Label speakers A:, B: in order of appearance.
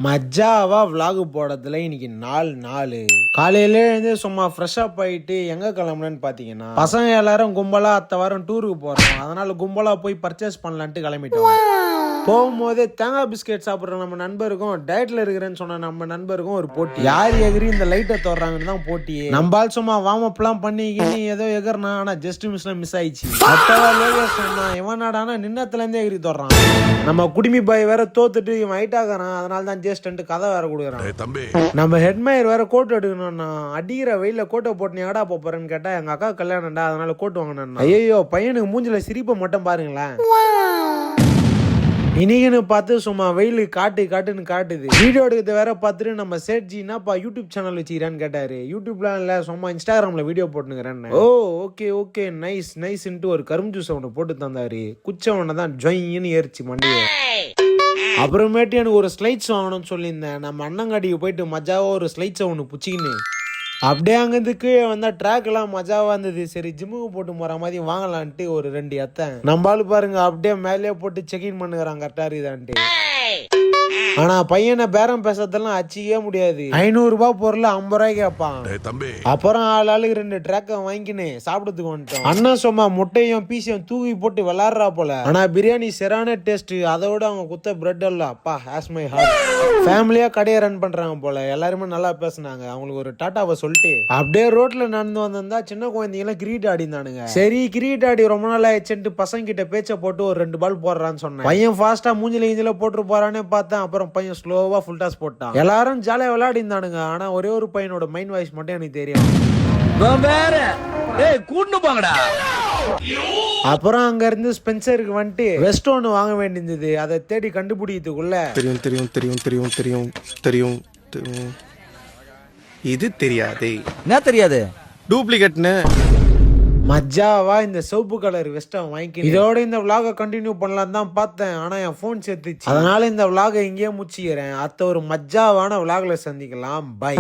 A: மஜாவா vlog போடுறதுல இன்னைக்கு நாலு காலையில இருந்து சும்மா ஃப்ரெஷ் அப் ஆயிட்டு எங்க கிளம்புறேன்னு பாத்தீங்கன்னா பசங்க எல்லாரும் கும்பலா அத்த வாரம் டூருக்கு போறோம். அதனால கும்பலா போய் பர்ச்சேஸ் பண்ணலான்ட்டு கிளம்பிட்டோம். போகும்போதே தேங்காய் பிஸ்கெட் சாப்பிட்ற நம்ம நண்பருக்கும் டயட்ல இருக்கிறேன்னு சொன்ன நம்ம நண்பருக்கும் ஒரு போட்டி. யார் எகிரி இந்த லைட்டை தோறாங்கன்னு தான் போட்டி. நம்பால் சும்மா வார்ம் அப் எல்லாம் பண்ணிக்கின்னு ஏதோ எகர்னா ஆனா ஜஸ்ட் மிஸ் ஆயிடுச்சு. சொன்னா இவன் நாடானா நின்னத்துல இருந்தே எகிரி தோறான். நம்ம குடிமி பாய் வேற தோத்துட்டு இவன் ஹைட்டாகிறான். அதனால தான் ஜஸ்ட் கதை வேற கொடுக்குறான். நம்ம ஹெட்மயர் வேற கோட் எடுக்கணும்னா அடிக்கிற வெயில கோட்டை போட்டு எங்கடா போறேன்னு கேட்டா எங்க அக்கா கல்யாணம்டா அதனால கோட் வாங்கினா. ஐயோ பையனுக்கு மூஞ்சில சிரிப்பை மட்டும் பாருங்களேன். இன்னைக்குன்னு பார்த்து சும்மா வெயில் காட்டுன்னு காட்டுது. வீடியோ எடுக்கிறது வேற பார்த்துட்டு நம்ம சேட்ஜி என்னப்பா யூடியூப் சேனல் வச்சுக்கிறான்னு கேட்டாரு. யூடியூப்லாம் இல்ல சும்மா இன்ஸ்டாகிராம்ல வீடியோ போட்டுக்கிறேன்னு. ஓ ஓகே நைஸ்ன்ட்டு ஒரு கரும்பு ஜூஸ் ஒன்று போட்டு தந்தாரு. குச்சவனை தான் ஜொயின்னு ஏறிச்சு மண்டியை. அப்புறமேட்டு எனக்கு ஒரு ஸ்லைட்ஸ் வாங்கணும்னு சொல்லியிருந்தேன். நம்ம அண்ணங்காடிக்கு போயிட்டு மஜாவா ஒரு ஸ்லைட்ஸை ஒன்று புச்சிக்கின்னு அப்படியே அங்கேருந்து கீழே வந்தா ட்ராக் எல்லாம் மஜாவா இருந்தது. சரி ஜிம்முக்கு போட்டு போற மாதிரி வாங்கலான்ட்டு ஒரு 2 எத்தேன். நம்மளால பாருங்க அப்படியே மேலே போட்டு செக்இன் பண்ணுறாங்க கரெக்டா இருக்குதான்ட்டு. ஆனா பையனை பேரம் பேசறதெல்லாம் அச்சிக்கவே முடியாது. 500 ரூபாய் பொருள் 50 ரூபாய்க்கு கேட்பான். அப்புறம் ஆளுக்கு 2 ட்ராக்கை வாங்கிக்கின்னு சாப்பிடறதுக்கு வந்துட்டோம். அண்ணன் சும்மா முட்டையும் பீஸையும் தூக்கி போட்டு விளாடுறா போல. ஆனா பிரியாணி சரியான டேஸ்ட். அதோட அவங்க குத்த பிரெட் எல்லாம் அப்பா ஹேஸ் மை ஹார்ட். ஃபேமிலியா கடையை ரன் பண்றாங்க போல. எல்லாருமே நல்லா பேசினாங்க. அவங்களுக்கு ஒரு டாட்டாவை சொல்லிட்டு அப்படியே ரோட்ல நடந்து வந்திருந்தா சின்ன குழந்தைங்க எல்லாம் கிரிக்கெட் ஆடினானுங்க. சரி கிரிக்கெட் ஆடி ரொம்ப நாள் ஆயிடுச்சுட்டு பசங்க கிட்ட பேச்ச போட்டு ஒரு 2 பால் போடுறான்னு சொன்னேன். பையன் ஃபாஸ்டா மூஞ்சில போட்டு போறானே பார்த்தேன். அப்புறம் பையன் ஸ்லோவா ஃபுல் டாஸ் போட்டான். எல்லாரும் ஜாலியா விளையாடி இருந்தானுங்க. ஆனா ஒரே ஒரு பையனோட மைண்ட் வாய்ஸ் மட்டும் எனக்கு தெரியும். அப்புறம் அங்க இருந்து ஸ்பென்சருக்கு வந்துட்டு வெஸ்ட் ஒன்னு வாங்க வேண்டியது. அதை தேடி கண்டுபிடிக்கிறதுக்குள்ள
B: தெரியும் இது தெரியாதே.
C: என்ன தெரியாது?
B: டூப்ளிகேட்னு
A: மஜாவா இந்த சிவப்பு கலர் வெஸ்ட வாங்கி இதோட இந்த விலாக கண்டினியூ பண்ணலாம் தான் பார்த்தேன். ஆனா என் போன் சேர்த்துச்சு. அதனால இந்த விலாக இங்கேயே முடிச்சுக்கிறேன். அத்த ஒரு மஜாவான விலாக்ல சந்திக்கலாம். பை.